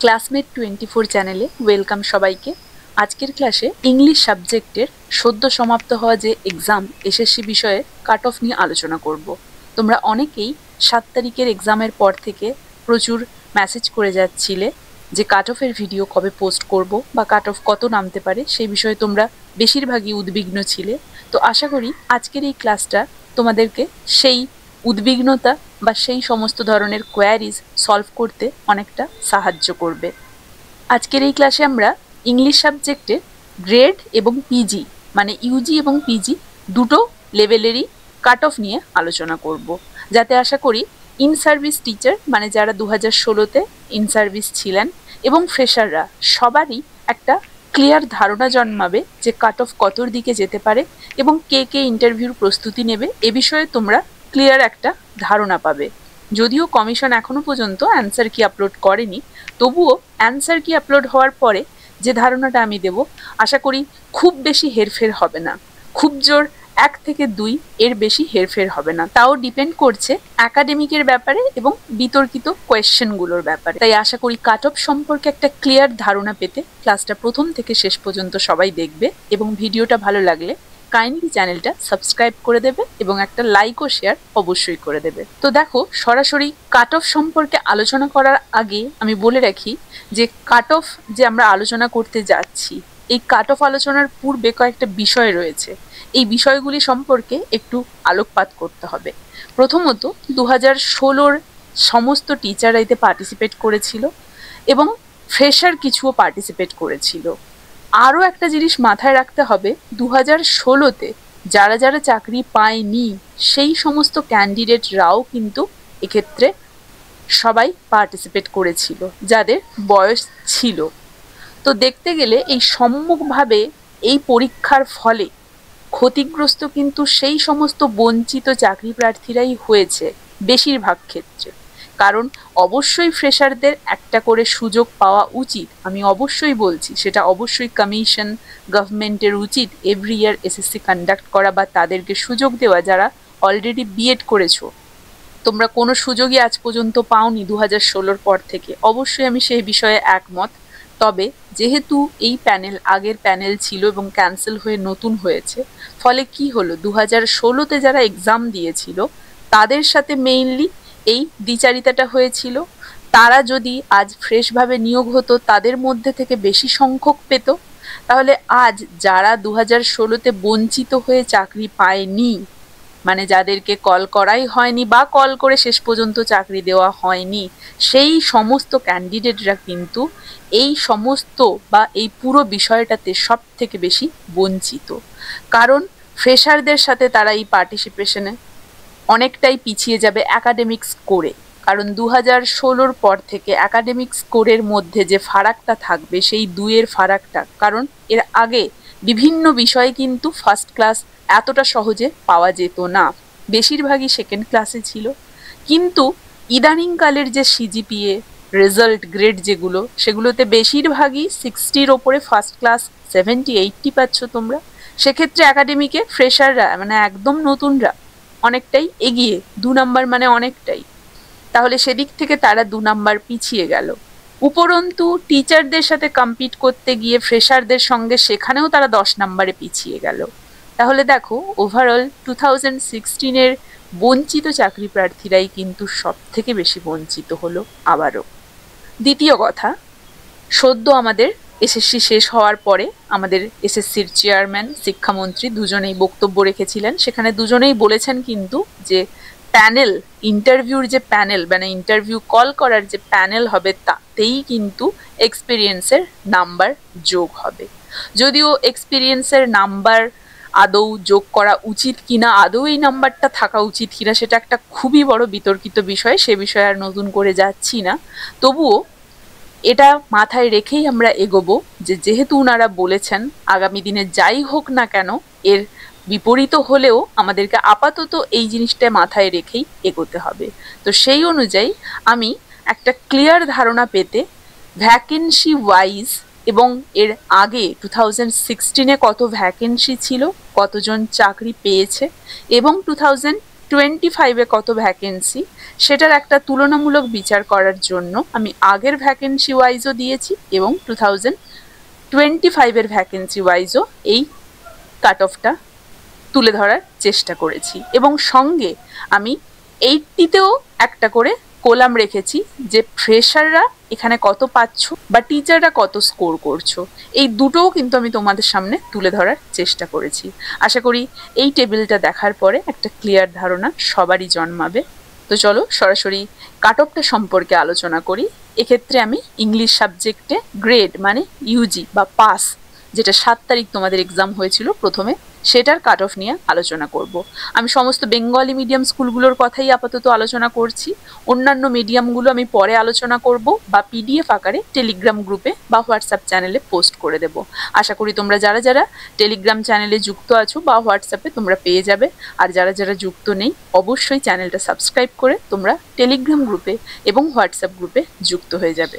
Classmate 24 চ্যানেলে welcome সবাইকে। আজকের ক্লাসে ইংলিশ সাবজেক্টের সদ্য সমাপ্ত হওয়া যে এক্সাম এসএসসি বিষয়ে কাট অফ নিয়ে আলোচনা করব। তোমরা অনেকেই 7 তারিখের এক্সামের পর থেকে প্রচুর মেসেজ করে যাচ্ছিলে যে কাট অফের ভিডিও কবে পোস্ট করব বা কাট অফ কত নামতে পারে সেই বিষয়ে তোমরা বেশিরভাগই উদ্বিগ্ন ছিলে। তো আশা করি আজকের এই ক্লাসটা তোমাদেরকে সেই উদ্বিগ্নতা বা সেই সমস্ত ধরনের কোয়ারিজ সলভ করতে অনেকটা সাহায্য করবে। আজকের এই ক্লাসে আমরা ইংলিশ সাবজেক্টে গ্রেড এবং পিজি মানে ইউজি এবং পিজি দুটো লেভেলেরই কাট অফ নিয়ে আলোচনা করব, যাতে আশা করি ইন সার্ভিস টিচার মানে যারা 2016-তে ইন সার্ভিস ছিলেন এবং ফ্রেশাররা সবারই একটা ক্লিয়ার ধারণা জন্মাবে যে কাট অফ কতর দিকে যেতে পারে এবং কে কে ইন্টারভিউর প্রস্তুতি নেবে এ বিষয়ে তোমরা ক্লিয়ার একটা ধারণা পাবে। যদিও কমিশন এখনো পর্যন্ত অ্যান্সার কি আপলোড করেনি, তবুও অ্যান্সার কি আপলোড হওয়ার পরে যে ধারণাটা আমি দেব আশা করি খুব বেশি হেরফের হবে না, খুব জোর 1 থেকে 2 এর বেশি হেরফের হবে না। তাও ডিপেন্ড করছে একাডেমিকের ব্যাপারে এবং বিতর্কিত কোয়েশ্চেনগুলোর ব্যাপারে। তাই আশা করি কাট অফ সম্পর্কে একটা ক্লিয়ার ধারণা পেতে ক্লাসটা প্রথম থেকে শেষ পর্যন্ত সবাই দেখবে এবং ভিডিওটা ভালো লাগলে কাইন্ডলি চ্যানেলটা সাবস্ক্রাইব করে দেবে এবং একটা লাইক ও শেয়ার অবশ্যই করে দেবে। তো দেখো, সরাসরি কাট অফ সম্পর্কে আলোচনা করার আগে আমি বলে রাখি যে কাট অফ যে আমরা আলোচনা করতে যাচ্ছি এই কাট অফ আলোচনার পূর্বে কয়েকটা বিষয় রয়েছে, এই বিষয়গুলি সম্পর্কে একটু আলোকপাত করতে হবে। প্রথমত 2016-র সমস্ত টিচাররা এতে পার্টিসিপেট করেছিল এবং ফ্রেশার কিছুও পার্টিসিপেট করেছিল। আরও একটা জিনিস মাথায় রাখতে হবে, 2016-তে যারা যারা চাকরি পায়নি সেই সমস্ত ক্যান্ডিডেটরাও কিন্তু এক্ষেত্রে সবাই পার্টিসিপেট করেছিল যাদের বয়স ছিল। তো দেখতে গেলে এই সম্মুখভাবে এই পরীক্ষার ফলে ক্ষতিগ্রস্ত কিন্তু সেই সমস্ত বঞ্চিত চাকরি প্রার্থীরাই হয়েছে বেশিরভাগ ক্ষেত্রে। কারণ অবশ্যই ফ্রেশারদের একটা করে সুযোগ পাওয়া উচিত, আমি অবশ্যই বলছি সেটা অবশ্যই কমিশন গভর্নমেন্টের উচিত এভরি ইয়ার এসএসসি কন্ডাক্ট করা বা তাদেরকে সুযোগ দেওয়া যারা অলরেডি বিএড করেছো। তোমরা কোনো সুযোগই আজ পর্যন্ত পাওনি 2016-র পর থেকে, অবশ্যই আমি সেই বিষয়ে একমত। তবে যেহেতু এই প্যানেল আগের প্যানেল ছিল এবং ক্যান্সেল হয়ে নতুন হয়েছে, ফলে কি হলো 2016-তে যারা এক্সাম দিয়েছিল তাদের সাথে মেইনলি এই দ্বিচারিতাটা হয়েছিল। তারা যদি আজ ফ্রেশভাবে নিয়োগ হতো তাদের মধ্যে থেকে বেশি সংখ্যক পেত, তাহলে আজ যারা 2016-তে বঞ্চিত হয়ে চাকরি পায়নি মানে যাদেরকে কল করাই হয়নি বা কল করে শেষ পর্যন্ত চাকরি দেওয়া হয়নি সেই সমস্ত ক্যান্ডিডেটরা কিন্তু এই সমস্ত বা এই পুরো বিষয়টাতে সব থেকে বেশি বঞ্চিত। কারণ ফ্রেশারদের সাথে তারা এই পার্টিসিপেশনে অনেকটাই পিছিয়ে যাবে অ্যাকাডেমিক স্কোরে। কারণ 2016-র পর থেকে অ্যাকাডেমিক স্কোরের মধ্যে যে ফারাকটা থাকবে সেই 2-এর ফারাকটা, কারণ এর আগে বিভিন্ন বিষয়ে কিন্তু ফার্স্ট ক্লাস এতটা সহজে পাওয়া যেত না, বেশিরভাগই সেকেন্ড ক্লাসে ছিল। কিন্তু ইদানিংকালের যে সিজিপিএ রেজাল্ট গ্রেড যেগুলো সেগুলোতে বেশিরভাগই 60-র ওপরে ফার্স্ট ক্লাস 70-80 পাচ্ছ তোমরা। সেক্ষেত্রে একাডেমিকে ফ্রেশাররা মানে একদম নতুনরা অনেকটাই এগিয়ে, 2 নাম্বার মানে অনেকটাই। তাহলে সেদিক থেকে তারা 2 নাম্বার পিছিয়ে গেল। উপরন্তু টিচারদের সাথে কম্পিট করতে গিয়ে ফ্রেশারদের সঙ্গে সেখানেও তারা 10 নাম্বারে পিছিয়ে গেল। তাহলে দেখো ওভারঅল 2016-এর বঞ্চিত চাকরি প্রার্থীরাই কিন্তু সব থেকে বেশি বঞ্চিত হলো আবারও। দ্বিতীয় কথা, সদ্য আমাদের এসএসসি শেষ হওয়ার পরে আমাদের এসএসসির চেয়ারম্যান শিক্ষামন্ত্রী দুজনেই বক্তব্য রেখেছিলেন। সেখানে দুজনেই বলেছেন কিন্তু যে প্যানেল ইন্টারভিউর যে প্যানেল মানে ইন্টারভিউ কল করার যে প্যানেল হবে তাতেই কিন্তু এক্সপিরিয়েন্সের নাম্বার যোগ হবে। যদিও এক্সপিরিয়েন্সের নাম্বার আদৌ যোগ করা উচিত কিনা, আদৌ এই নাম্বারটা থাকা উচিত কিনা সেটা একটা খুবই বড় বিতর্কিত বিষয়, সে বিষয়ে আর নতুন করে যাচ্ছি না। তবুও এটা মাথায় রেখেই আমরা এগোবো যে যেহেতু ওনারা বলেছেন আগামী দিনে যাই হোক না কেন এর বিপরীত হলেও আমাদেরকে আপাতত এই জিনিসটা মাথায় রেখেই এগোতে হবে। তো সেই অনুযায়ী আমি একটা ক্লিয়ার ধারণা পেতে ভ্যাকেন্সি ওয়াইজ এবং এর আগে 2016-এ কত ভ্যাকেন্সি ছিল, কতজন চাকরি পেয়েছে এবং 2025-এ কত ভ্যাকেন্সি সেটার একটা তুলনামূলক বিচার করার জন্য আমি আগের ভ্যাকেন্সি ওয়াইজও দিয়েছি এবং 2025-এর ভ্যাকেন্সি ওয়াইজও এই কাট অফটা তুলে ধরার চেষ্টা করেছি এবং সঙ্গে আমি 80-তেও একটা করে কলাম রেখেছি যে ফ্রেশাররা এখানে কত পাচ্ছ বা টিচাররা কত স্কোর করছো, এই দুটোও কিন্তু আমি তোমাদের সামনে তুলে ধরার চেষ্টা করেছি। আশা করি এই টেবিলটা দেখার পরে একটা ক্লিয়ার ধারণা সবারই জন্মাবে। তো চলো সরাসরি কাট অফটা সম্পর্কে আলোচনা করি। এক্ষেত্রে আমি ইংলিশ সাবজেক্টে গ্রেড মানে ইউজি বা পাস, যেটা 7 তারিখ তোমাদের এক্সাম হয়েছিল প্রথমে, সেটার কাট অফ নিয়ে আলোচনা করব। আমি সমস্ত বেঙ্গলি মিডিয়াম স্কুলগুলোর কথাই আপাতত আলোচনা করছি, অন্যান্য মিডিয়ামগুলো আমি পরে আলোচনা করব বা পিডিএফ আকারে টেলিগ্রাম গ্রুপে বা হোয়াটসঅ্যাপ চ্যানেলে পোস্ট করে দেব। আশা করি তোমরা যারা যারা টেলিগ্রাম চ্যানেলে যুক্ত আছো বা হোয়াটসঅ্যাপে তোমরা পেয়ে যাবে, আর যারা যারা যুক্ত নেই অবশ্যই চ্যানেলটা সাবস্ক্রাইব করে তোমরা টেলিগ্রাম গ্রুপে এবং হোয়াটসঅ্যাপ গ্রুপে যুক্ত হয়ে যাবে।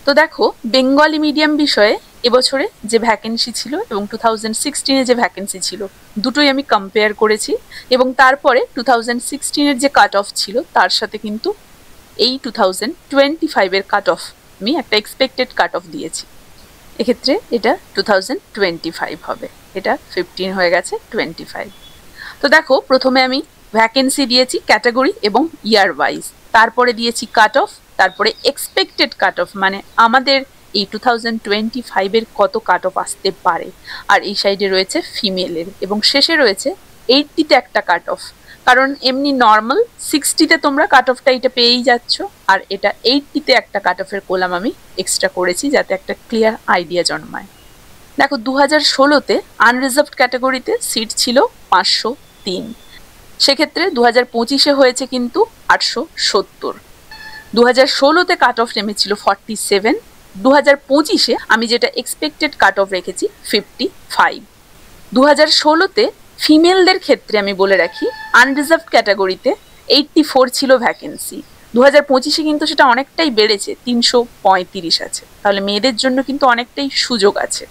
তো দেখো, বেঙ্গলি মিডিয়াম বিষয়ে এবছরে যে ভ্যাকেন্সি ছিল এবং 2016-এ যে ভ্যাকেন্সি ছিল দুটোই আমি কম্পেয়ার করেছি এবং তারপরে 2016-এর যে কাট অফ ছিল তার সাথে কিন্তু এই 2025-এর কাট অফ আমি একটা এক্সপেক্টেড কাট অফ দিয়েছি। এক্ষেত্রে এটা 2025 হবে, এটা 15 হয়ে গেছে 25। তো দেখো, প্রথমে আমি ভ্যাকেন্সি দিয়েছি ক্যাটাগরি এবং ইয়ার ওয়াইজ, তারপরে দিয়েছি কাট অফ, তারপরে এক্সপেক্টেড কাট অফ মানে আমাদের এই 2025-এর কত কাট অফ আসতে পারে, আর এই সাইডে রয়েছে ফিমেলের এবং শেষে রয়েছে 80-তে একটা কাট অফ। কারণ এমনি নর্মাল 60-তে তোমরা কাট অফটা এটা পেয়েই যাচ্ছ, আর এটা 80-তে একটা কাট অফের কলাম আমি এক্সট্রা করেছি যাতে একটা ক্লিয়ার আইডিয়া জন্মায়। দেখো, 2016-তে আনরিজার্ভড ক্যাটাগরিতে সিট ছিল 503, সেক্ষেত্রে 2025-এ হয়েছে কিন্তু 870। 2016-তে কাট অফ নেমেছিল 47, 2025-এ আমি যেটা এক্সপেক্টেড কাট অফ রেখেছি 55। 2016-তে ফিমেলদের ক্ষেত্রে আমি বলে রাখি আনরিজার্ভড ক্যাটাগরিতে 84 ছিল ভ্যাকেন্সি, 2025-এ কিন্তু সেটা অনেকটাই বেড়েছে, 335 আছে। তাহলে মেয়েদের জন্য কিন্তু অনেকটাই সুযোগ আছে,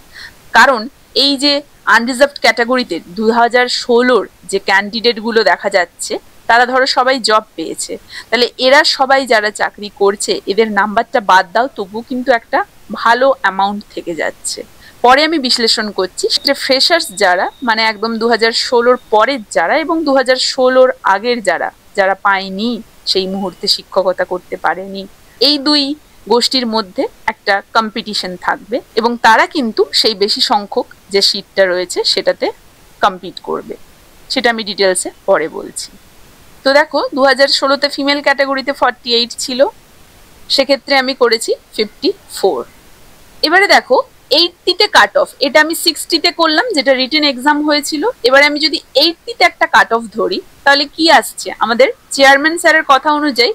কারণ এই যে আনরিজার্ভড ক্যাটাগরিতে 2016-র যে ক্যান্ডিডেটগুলো দেখা যাচ্ছে তারা ধরো সবাই জব পেয়েছে, তাহলে এরা সবাই যারা চাকরি করছে এদের নাম্বারটা বাদ দাও তবুও কিন্তু একটা ভালো অ্যামাউন্ট থেকে যাচ্ছে। পরে আমি বিশ্লেষণ করছি যে ফ্রেশার্স যারা মানে একদম 2016-র পরের যারা এবং 2016-র আগের যারা যারা পায়নি সেই মুহূর্তে শিক্ষকতা করতে পারেনি, এই দুই গোষ্ঠীর মধ্যে একটা কম্পিটিশন থাকবে এবং তারা কিন্তু সেই বেশি সংখ্যক যে সিটটা রয়েছে সেটাতে কম্পিট করবে, সেটা আমি ডিটেলসে পরে বলছি। তো দেখো, 2016-তে ফিমেল ক্যাটাগরিতে 48 ছিল, সেক্ষেত্রে আমি করেছি 54। এবারে দেখো 80-তে কাট অফ, এটা আমি 60-তে করলাম যেটা রিটেন এক্সাম হয়েছিল। এবারে আমি যদি 80-তে একটা কাট অফ ধরি তাহলে কি আসছে, আমাদের চেয়ারম্যান স্যারের কথা অনুযায়ী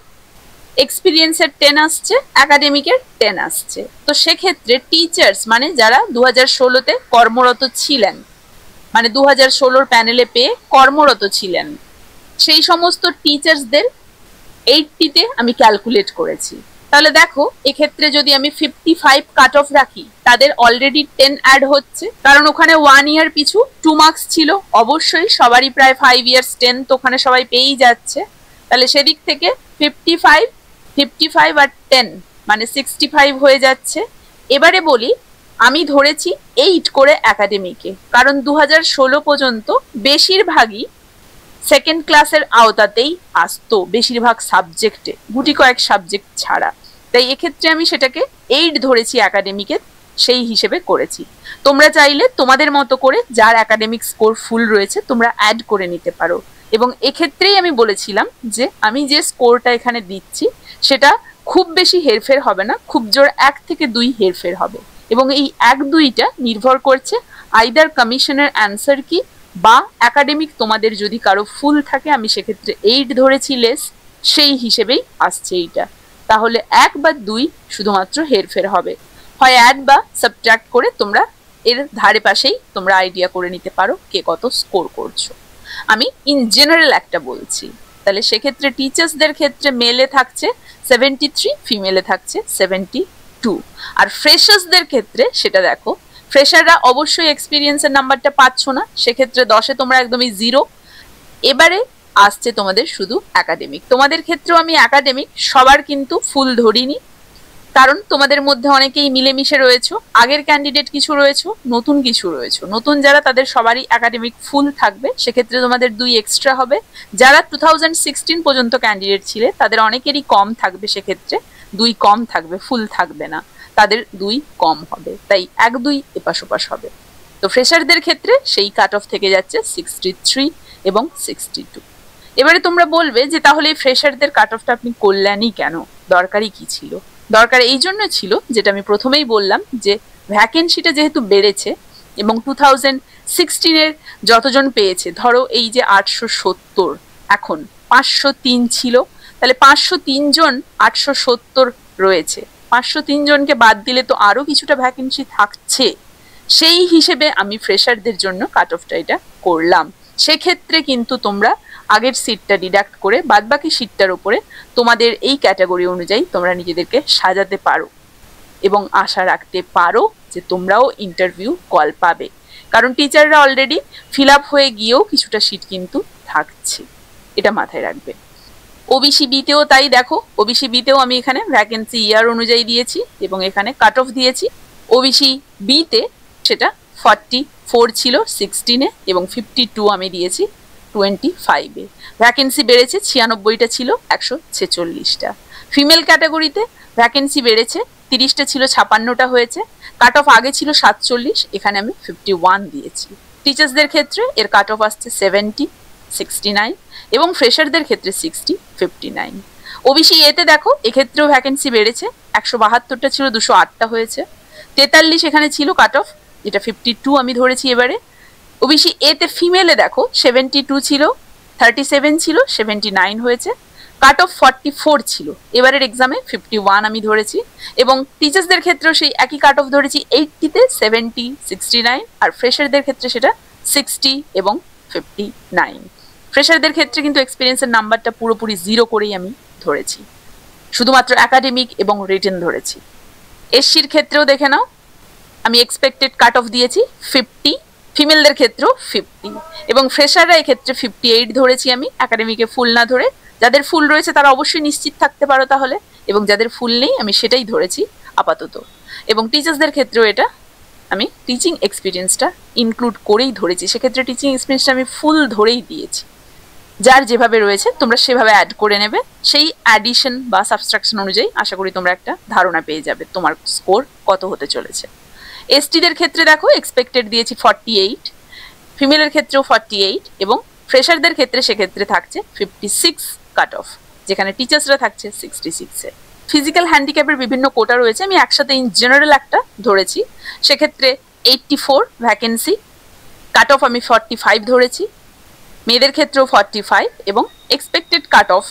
এক্সপিরিয়েন্সের 10 আসছে, একাডেমিকের 10 আসছে। তো সেক্ষেত্রে টিচার্স মানে যারা 2016-তে কর্মরত ছিলেন, মানে 2016-র প্যানেলে পেয়ে কর্মরত ছিলেন, সেই সমস্ত টিচার্সদের 80-তে আমি ক্যালকুলেট করেছি। তাহলে দেখো, এক্ষেত্রে যদি আমি 55 কাট অফ রাখি তাদের অলরেডি 10 অ্যাড হচ্ছে, কারণ ওখানে 1 ইয়ার পিছু 2 মার্কস ছিল, অবশ্যই সবারই প্রায় 5 ইয়ার্স 10, তো ওখানে সবাই পেয়েই যাচ্ছে। তাহলে সেদিক থেকে 55 আর 10 মানে 65 হয়ে যাচ্ছে। এবারে বলি, আমি ধরেছি 8 করে একাডেমিকে, কারণ 2016 পর্যন্ত বেশিরভাগই সেকেন্ড ক্লাসের আওতাতেই আসতো, বেশিরভাগ সাবজেক্টে, গুটি কয়েক সাবজেক্ট ছাড়া। তাই এক্ষেত্রে আমি সেটাকে 8 ধরেছি একাডেমিকে, সেই হিসেবে করেছি। তোমরা চাইলে তোমাদের মতো করে যার একাডেমিক স্কোর ফুল রয়েছে তোমরা অ্যাড করে নিতে পারো, এবং এক্ষেত্রেই আমি বলেছিলাম যে আমি যে স্কোরটা এখানে দিচ্ছি সেটা খুব বেশি হেরফের হবে না, খুব জোর 1 থেকে 2 হেরফের হবে, এবং এই 1-2টা নির্ভর করছে আইদার কমিশনের অ্যান্সার কি বা একাডেমিক তোমাদের যদি কারো ফুল থাকে, আমি সেক্ষেত্রে 8 ধরেছি লেস, সেই হিসেবেই আসছে এইটা। তাহলে 1 বা 2 শুধুমাত্র হেরফের হবে, হয় অ্যাড বা সাবট্রাক্ট করে তোমরা এর ধারে পাশেই তোমরা আইডিয়া করে নিতে পারো কে কত স্কোর করছো। আমি ইন জেনারেল একটা বলছি। তাহলে সেক্ষেত্রে টিচার্সদের ক্ষেত্রে মেলে থাকছে 73, ফিমেলে থাকছে 72, আর ফ্রেশার্সদের ক্ষেত্রে সেটা দেখো, ফ্রেশাররা অবশ্যই এক্সপিরিয়েন্সের নাম্বারটা পাচ্ছ না, সেক্ষেত্রে 10-এ তোমরা একদমই 0। এবারে আসছে তোমাদের শুধু একাডেমিক। তোমাদের ক্ষেত্রেও আমি একাডেমিক সবার কিন্তু ফুল ধরিনি, কারণ তোমাদের মধ্যে অনেকেই মিলেমিশে রয়েছে, আগের ক্যান্ডিডেট কিছু রয়েছে, নতুন কিছু রয়েছে। নতুন যারা তাদের সবারই একাডেমিক ফুল থাকবে, সেক্ষেত্রে তোমাদের 2 এক্সট্রা হবে। যারা 2016 পর্যন্ত ক্যান্ডিডেট ছিলে তাদের অনেকেরই কম থাকবে, সেক্ষেত্রে 2 কম থাকবে, ফুল থাকবে না, তাদের 2 কম হবে, তাই 1-2 এপাশ ওপাশ হবে। তো ফ্রেশারদের ক্ষেত্রে সেই কাট অফ থেকে যাচ্ছে 63 এবং 62। এবারে তোমরা বলবে যে তাহলে ফ্রেশারদের কাট অফটা আপনি করলেনই কেন, দরকারই কি ছিল? দরকার এই জন্য ছিল, যেটা আমি প্রথমেই বললাম, যে ভ্যাকেন্সিটা যেহেতু বেড়েছে এবং 2016-এর যতজন পেয়েছে, ধরো এই যে 870 এখন 503 ছিল, তাহলে 503 জন 870 রয়েছে, 503 জনকে বাদ দিলে তো আরো কিছুটা ভ্যাকেন্সি থাকছে। সেই হিসেবে আমি ফ্রেশারদের জন্য কাট অফটা এটা করলাম। সেক্ষেত্রে কিন্তু তোমরা আগের সিটটা ডিডাক্ট করে বাদবাকি সিটটার উপরে তোমাদের এই ক্যাটাগরি অনুযায়ী তোমরা নিজেদেরকে সাজাতে পারো এবং আশা রাখতে পারো যে তোমরাও ইন্টারভিউ কল পাবে, কারণ টিচাররা অলরেডি ফিল আপ হয়ে গিয়েও কিছুটা সিট কিন্তু থাকছে, এটা মাথায় রাখবে। ওবিসি বিতেও তাই দেখো, ওবিসি বিতেও আমি এখানে ভ্যাকেন্সি ইয়ার অনুযায়ী দিয়েছি এবং এখানে কাট অফ দিয়েছি। ওবিসি বিতে সেটা 44 ছিল 16-এ এবং 52 আমি দিয়েছি 25-এ। ভ্যাকেন্সি বেড়েছে, 96টা ছিল 146টা। ফিমেল ক্যাটাগরিতে ভ্যাকেন্সি বেড়েছে, 30টা ছিল 56টা হয়েছে। কাট অফ আগে ছিল 47, এখানে আমি 51 দিয়েছি। টিচার্সদের ক্ষেত্রে এর কাট অফ আসছে 70, 69 এবং ফ্রেশারদের ক্ষেত্রে 60, 59। ওবিসি এতে দেখো এক্ষেত্রেও ভ্যাকেন্সি বেড়েছে, 172টা ছিল 208টা হয়েছে। 43 এখানে ছিল কাট অফ, যেটা 52 আমি ধরেছি এবারে। ওবিসি এতে ফিমেলে দেখো 72 ছিল, 37 ছিল, 79 হয়েছে। কাট অফ 44 ছিল, এবারের এক্সামে 51 আমি ধরেছি। এবং টিচার্সদের ক্ষেত্রেও সেই একই কাট অফ ধরেছি, 80-তে 70, 69, আর ফ্রেশারদের ক্ষেত্রে সেটা 60 এবং 59। ফ্রেশারদের ক্ষেত্রে কিন্তু এক্সপিরিয়েন্সের নাম্বারটা পুরোপুরি 0 করেই আমি ধরেছি, শুধুমাত্র একাডেমিক এবং রিটেন ধরেছি। এসসির ক্ষেত্রেও দেখে নাও, আমি এক্সপেক্টেড কাট অফ দিয়েছি 50, ফিমেলদের ক্ষেত্রেও 50 এবং ফ্রেশাররা এক্ষেত্রে 58 ধরেছি আমি, একাডেমিকে ফুল না ধরে। যাদের ফুল রয়েছে তারা অবশ্যই নিশ্চিত থাকতে পারো তাহলে, এবং যাদের ফুল নেই আমি সেটাই ধরেছি আপাতত। এবং টিচার্সদের ক্ষেত্রেও এটা আমি টিচিং এক্সপিরিয়েন্সটা ইনক্লুড করেই ধরেছি, সেক্ষেত্রে টিচিং এক্সপিরিয়েন্সটা আমি ফুল ধরেই দিয়েছি। যার যেভাবে রয়েছে তোমরা সেভাবে অ্যাড করে নেবে, সেই অ্যাডিশন বা সাবস্ট্রাকশন অনুযায়ী আশা করি তোমরা একটা ধারণা পেয়ে যাবে তোমার স্কোর কত হতে চলেছে। এসটিদের ক্ষেত্রে দেখো এক্সপেক্টেড দিয়েছি 48, ফিমেলের ক্ষেত্রেও 48 এবং ফ্রেশারদের ক্ষেত্রে সেক্ষেত্রে থাকছে 56 কাট অফ, যেখানে টিচার্সরা থাকছে 66-এ। ফিজিক্যাল হ্যান্ডিক্যাপের বিভিন্ন কোটা রয়েছে, আমি একসাথে ইন জেনারেল একটা ধরেছি, সেক্ষেত্রে 84 ভ্যাকেন্সি, কাট অফ আমি 45 ধরেছি। মেয়েদের ক্ষেত্রেও 45 এবং এক্সপেক্টেড কাট অফ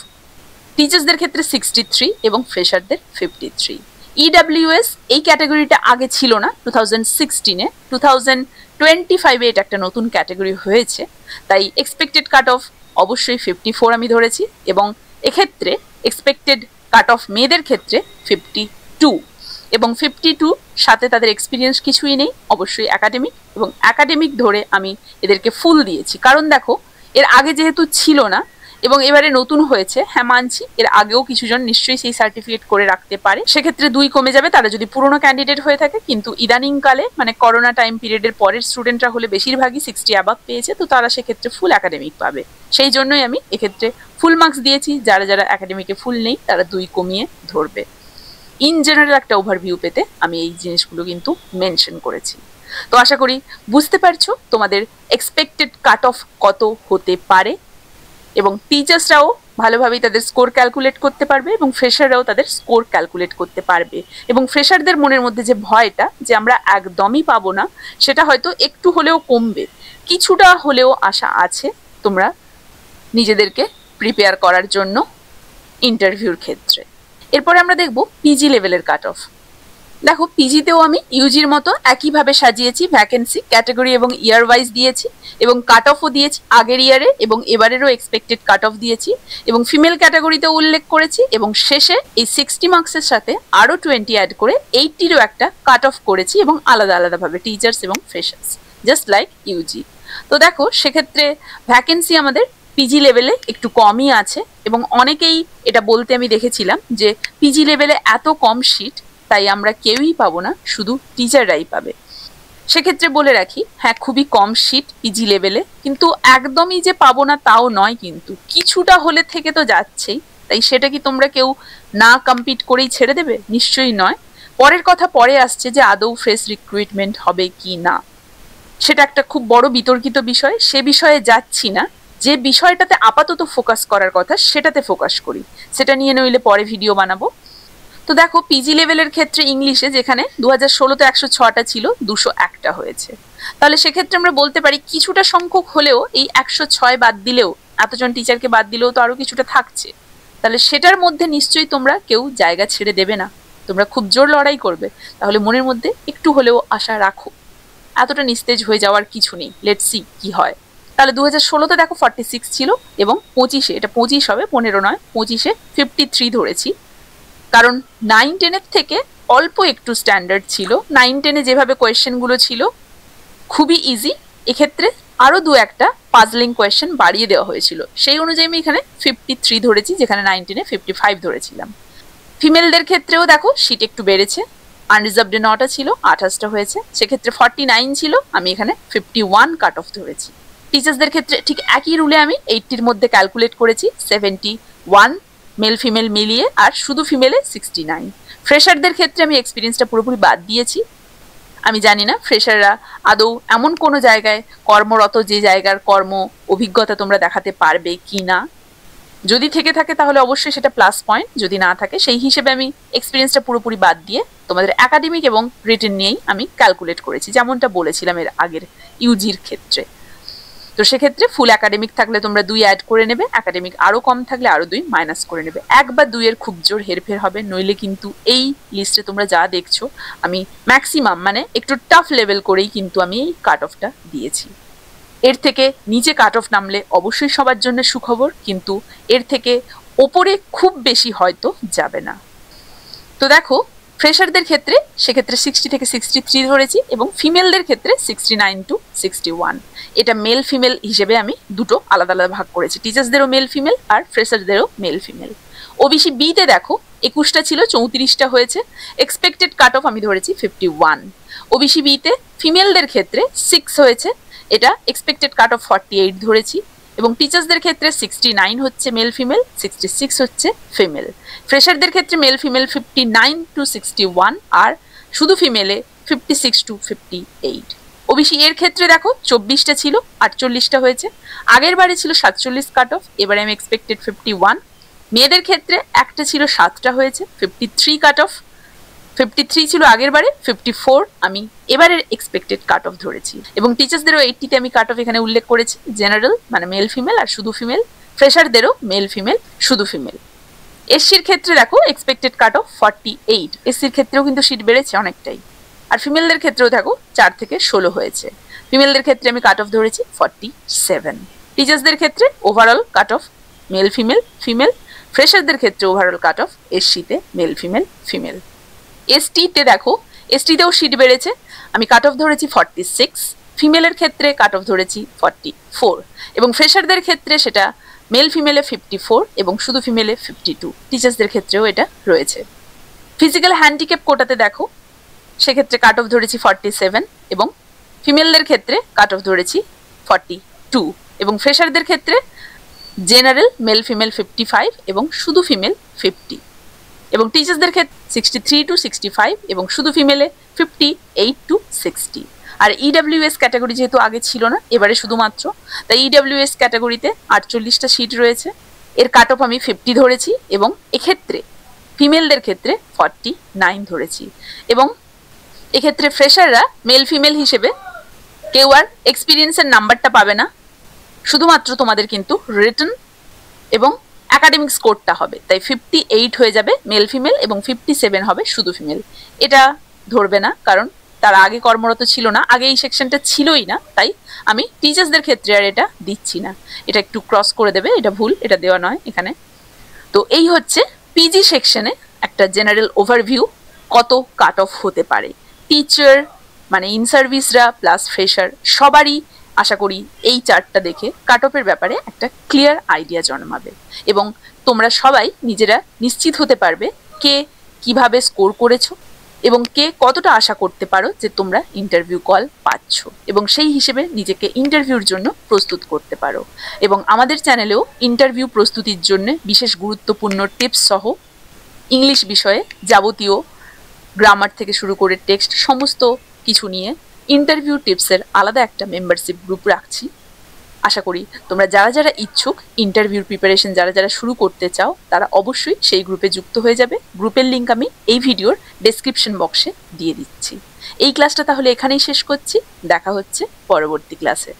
টিচার্সদের ক্ষেত্রে 63 এবং ফ্রেশারদের 53। ইডাব্লিউএস এই ক্যাটাগরিটা আগে ছিল না 2016-এ, 2025-এ এটা একটা নতুন ক্যাটাগরি হয়েছে, তাই এক্সপেক্টেড কাট অফ অবশ্যই 54 আমি ধরেছি এবং এক্ষেত্রে এক্সপেক্টেড কাট অফ মেয়েদের ক্ষেত্রে 52 এবং 52 সাথে তাদের এক্সপিরিয়েন্স কিছুই নেই, অবশ্যই একাডেমিক, এবং একাডেমিক ধরে আমি এদেরকে ফুল দিয়েছি। কারণ দেখো এর আগে যেহেতু ছিল না এবং এবারে নতুন হয়েছে, হ্যাঁ মানছি এর আগেও কিছুজন নিশ্চয়ই সেই সার্টিফিকেট করে রাখতে পারে, সেক্ষেত্রে 2 কমে যাবে তারা যদি পুরনো ক্যান্ডিডেট হয়ে থাকে। কিন্তু ইদানিংকালে মানে করোনা টাইম পিরিয়ডের পরের স্টুডেন্টরা হলে বেশিরভাগই 60 অ্যাবাভ পেয়েছে, তো তারা সেক্ষেত্রে ফুল একাডেমিক পাবে। সেই জন্যই আমি এক্ষেত্রে ফুল মার্কস দিয়েছি, যারা যারা একাডেমিকে ফুল নেই তারা 2 কমিয়ে ধরবে। ইন জেনারেল একটা ওভারভিউ পেতে আমি এই জিনিসগুলো কিন্তু মেনশন করেছি। তো আশা করি বুঝতে পারছো তোমাদের এক্সপেক্টেড কাট অফ কত হতে পারে, এবং টিচার্সরাও ভালোভাবেই তাদের স্কোর ক্যালকুলেট করতে পারবে এবং ফ্রেশাররাও তাদের স্কোর ক্যালকুলেট করতে পারবে। এবং ফ্রেশারদের মনের মধ্যে যে ভয়টা যে আমরা একদমই পাবো না, সেটা হয়তো একটু হলেও কমবে, কিছুটা হলেও আশা আছে তোমরা নিজেদেরকে প্রিপেয়ার করার জন্য ইন্টারভিউর ক্ষেত্রে। এরপরে আমরা দেখব পিজি লেভেলের কাট অফ। দেখো পিজিতেও আমি ইউজির মতো একইভাবে সাজিয়েছি, ভ্যাকেন্সি, ক্যাটাগরি এবং ইয়ার ওয়াইজ দিয়েছি এবং কাট অফও দিয়েছি আগের ইয়ারে এবং এবারেরও এক্সপেক্টেড কাট অফ দিয়েছি এবং ফিমেল ক্যাটাগরিতেও উল্লেখ করেছি এবং শেষে এই 60 মার্কসের সাথে আরও 20 অ্যাড করে 80-রও একটা কাট অফ করেছি এবং আলাদা আলাদাভাবে টিচার্স এবং ফ্রেশার্স, জাস্ট লাইক ইউজি। তো দেখো সেক্ষেত্রে ভ্যাকেন্সি আমাদের পিজি লেভেলে একটু কমই আছে, এবং অনেকেই এটা বলতে আমি দেখেছিলাম যে পিজি লেভেলে এত কম সিট, তাই আমরা কেউই পাবো না, শুধু টিচাররাই পাবে। সেক্ষেত্রে বলে রাখি, হ্যাঁ খুবই কম সিট পিজি লেভেলে, কিন্তু একদমই যে পাবো না তাও নয়, কিন্তু কিছুটা হলে থেকে তো যাচ্ছেই। তাই সেটা কি তোমরা কেউ না কম্পিট করেই ছেড়ে দেবে? নিশ্চয়ই নয়। পরের কথা পরে আসছে যে আদৌ ফ্রেশ রিক্রুটমেন্ট হবে কি না, সেটা একটা খুব বড় বিতর্কিত বিষয়, সে বিষয়ে যাচ্ছি না। যে বিষয়টাতে আপাতত ফোকাস করার কথা সেটাতে ফোকাস করি, সেটা নিয়ে নইলে পরে ভিডিও বানাবো। তো দেখো, পিজি লেভেলের ক্ষেত্রে ইংলিশে যেখানে 2016-তে 106টা ছিল, 201টা হয়েছে। তাহলে সেক্ষেত্রে আমরা বলতে পারি কিছুটা সংখ্যক হলেও, এই 106 বাদ দিলেও, এতজন টিচারকে বাদ দিলেও তো আরো কিছুটা থাকছে। তাহলে সেটার মধ্যে নিশ্চয়ই তোমরা কেউ জায়গা ছেড়ে দেবে না, তোমরা খুব জোর লড়াই করবে। তাহলে মনের মধ্যে একটু হলেও আশা রাখো, এতটা নিস্তেজ হয়ে যাওয়ার কিছু নেই। লেটস সি কি হয়। তাহলে 2016-তে দেখো 46 ছিল, এবং 25-এ, এটা 25 হবে, 15 নয়, 25-এ 53 ধরেছি। কারণ 9-10-এর থেকে অল্প একটু স্ট্যান্ডার্ড ছিল। 9-10-এ যেভাবে কোয়েশ্চেনগুলো ছিল খুবই ইজি, এক্ষেত্রে আরো দু একটা পাজলিং কোয়েশ্চেন বাড়িয়ে দেওয়া হয়েছিল, সেই অনুযায়ী আমি এখানে 53 ধরেছি, যেখানে 9-10-এ 55 ধরেছিলাম। ফিমেলদের ক্ষেত্রেও দেখো সিট একটু বেড়েছে, আনরিজার্ভডে 9টা ছিল, 28টা হয়েছে, সেক্ষেত্রে 49 ছিল, আমি এখানে 51 কাট অফ ধরেছি। টিচার্সদের ক্ষেত্রে ঠিক একই রুলে আমি 80-র মধ্যে ক্যালকুলেট করেছি, 71 মেল ফিমেল মিলিয়ে, আর শুধু ফিমেলে 69। ফ্রেশারদের ক্ষেত্রে আমি এক্সপিরিয়েন্সটা পুরোপুরি বাদ দিয়েছি। আমি জানি না ফ্রেশাররা আদৌ এমন কোনো জায়গায় কর্মরত যে জায়গার কর্ম অভিজ্ঞতা তোমরা দেখাতে পারবে কি না। যদি থেকে থাকে তাহলে অবশ্যই সেটা প্লাস পয়েন্ট, যদি না থাকে সেই হিসেবে আমি এক্সপিরিয়েন্সটা পুরোপুরি বাদ দিয়ে তোমাদের একাডেমিক এবং রিটেন নিয়েই আমি ক্যালকুলেট করেছি, যেমনটা বলেছিলাম এর আগের ইউজির ক্ষেত্রে। তো সেক্ষেত্রে ফুল একাডেমিক থাকলে তোমরা 2 অ্যাড করে নেবে, একাডেমিক আরো কম থাকলে আরো 2 মাইনাস করে নেবে। 1 বা 2 এর খুব জোর হেরফের হবে, নইলে কিন্তু এই লিস্টে তোমরা যা দেখছো আমি ম্যাক্সিমাম মানে একটু টাফ লেভেল করেই কিন্তু আমি এই কাট অফটা দিয়েছি। এর থেকে নিচে কাট অফ নামলে অবশ্যই সবার জন্য সুখবর, কিন্তু এর থেকে ওপরে খুব বেশি হয়তো যাবে না। তো দেখো, ফ্রেশারদের ক্ষেত্রে সেক্ষেত্রে 60 থেকে 63 ধরেছি, এবং ফিমেলদের ক্ষেত্রে 69 টু 61। এটা মেল ফিমেল হিসেবে আমি দুটো আলাদা আলাদা ভাগ করেছি, টিচার্সদেরও মেল ফিমেল আর ফ্রেশারদেরও মেল ফিমেল। ওবিসি বিতে দেখো 21টা ছিল, 34টা হয়েছে, এক্সপেক্টেড কাট অফ আমি ধরেছি 51। ওবিসি বিতে ফিমেলদের ক্ষেত্রে 6 হয়েছে, এটা এক্সপেক্টেড কাট অফ 48 ধরেছি, এবং টিচার্সদের ক্ষেত্রে 69 হচ্ছে মেল ফিমেল, 66 হচ্ছে ফিমেল। ফ্রেশারদের ক্ষেত্রে মেল ফিমেল 59 টু 61, আর শুধু ফিমেলে 56 টু 58। ওবিসি এর ক্ষেত্রে দেখো 24টা ছিল, 48টা হয়েছে, আগের বারে ছিল 47 কাট অফ, এবারে আমি এক্সপেক্টেড 51। মেয়েদের ক্ষেত্রে একটা ছিল, 7টা হয়েছে, 53 কাট অফ। 53 ছিল আগের বারে, 54 আমি এবারের এক্সপেক্টেড কাট অফ ধরেছি। এবং টিচার্সদেরও 80-তে আমি কাট অফ এখানে উল্লেখ করেছি, জেনারেল মানে মেল ফিমেল আর শুধু ফিমেল, ফ্রেশারদেরও মেল ফিমেল শুধু ফিমেল। এসসির ক্ষেত্রে দেখো এক্সপেক্টেড কাট অফ 48, এসসির ক্ষেত্রেও কিন্তু সিট বেড়েছে অনেকটাই। আর ফিমেলদের ক্ষেত্রেও দেখো 4 থেকে 16 হয়েছে, ফিমেলদের ক্ষেত্রে আমি কাট অফ ধরেছি 47। টিচার্সদের ক্ষেত্রে overall cut off male female female, ফ্রেশারদের ক্ষেত্রে ওভারঅল কাট অফ এসসিতে মেল ফিমেল ফিমেল। এসটিতে দেখো, এসটিতেও সিট বেড়েছে, আমি কাট অফ ধরেছি 46, ফিমেলের ক্ষেত্রে কাট অফ ধরেছি 44, এবং ফ্রেশারদের ক্ষেত্রে সেটা মেল ফিমেলে 54 এবং শুধু ফিমেলে 52। টিচার্সদের ক্ষেত্রেও এটা রয়েছে। ফিজিক্যাল হ্যান্ডিক্যাপ কোটাতে দেখো সেক্ষেত্রে কাট অফ ধরেছি 47, এবং ফিমেলদের ক্ষেত্রে কাট অফ ধরেছি 42, এবং ফ্রেশারদের ক্ষেত্রে জেনারেল মেল ফিমেল 55 এবং শুধু ফিমেল 50, এবং টিচার্সদের ক্ষেত্রে 63 টু 65 এবং শুধু ফিমেলে 58 টু 60। আর ইডব্লিউএস ক্যাটাগরি যেহেতু আগে ছিল না, এবারে শুধুমাত্র, তাই ইডব্লিউএস ক্যাটাগরিতে 48টা সিট রয়েছে, এর কাট অফ আমি 50 ধরেছি, এবং এক্ষেত্রে ফিমেলদের ক্ষেত্রে 49 ধরেছি। এবং এক্ষেত্রে ফ্রেশাররা মেল ফিমেল হিসেবে কেউ আর এক্সপিরিয়েন্সের নাম্বারটা পাবে না, শুধুমাত্র তোমাদের কিন্তু রিটেন এবং একাডেমিক স্কোরটা হবে, তাই 58 হয়ে যাবে মেল ফিমেল এবং 57 হবে শুধু ফিমেল। এটা ধরবে না, কারণ তারা আগে কর্মরত ছিল না, আগে এই সেকশনটা ছিলই না, তাই আমি টিচার্সদের ক্ষেত্রে আর এটা দিচ্ছি না, এটা একটু ক্রস করে দেবে, এটা ভুল, এটা দেওয়া নয় এখানে। তো এই হচ্ছে পিজি সেকশনে একটা জেনারেল ওভারভিউ, কত কাট অফ হতে পারে। টিচার মানে ইন সার্ভিসরা প্লাস ফ্রেশার সবারই আশা করি এই চার্টটা দেখে কাট অফের ব্যাপারে একটা ক্লিয়ার আইডিয়া জন্মাবে এবং তোমরা সবাই নিজেরা নিশ্চিত হতে পারবে কে কিভাবে স্কোর করেছো এবং কে কতটা আশা করতে পারো যে তোমরা ইন্টারভিউ কল পাচ্ছ এবং সেই হিসেবে নিজেকে ইন্টারভিউর জন্য প্রস্তুত করতে পারো। এবং আমাদের চ্যানেলেও ইন্টারভিউ প্রস্তুতির জন্য বিশেষ গুরুত্বপূর্ণ টিপস সহ ইংলিশ বিষয়ে যাবতীয় গ্রামার থেকে শুরু করে টেক্সট সমস্ত কিছু নিয়ে ইন্টারভিউ টিপসের আলাদা একটা মেম্বারশিপ গ্রুপ রাখছি। আশা করি তোমরা যারা যারা ইচ্ছুক ইন্টারভিউর প্রিপারেশন যারা যারা শুরু করতে চাও তারা অবশ্যই সেই গ্রুপে যুক্ত হয়ে যাবে। গ্রুপের লিঙ্ক আমি এই ভিডিওর ডেসক্রিপশন বক্সে দিয়ে দিচ্ছি। এই ক্লাসটা তাহলে এখানেই শেষ করছি, দেখা হচ্ছে পরবর্তী ক্লাসে।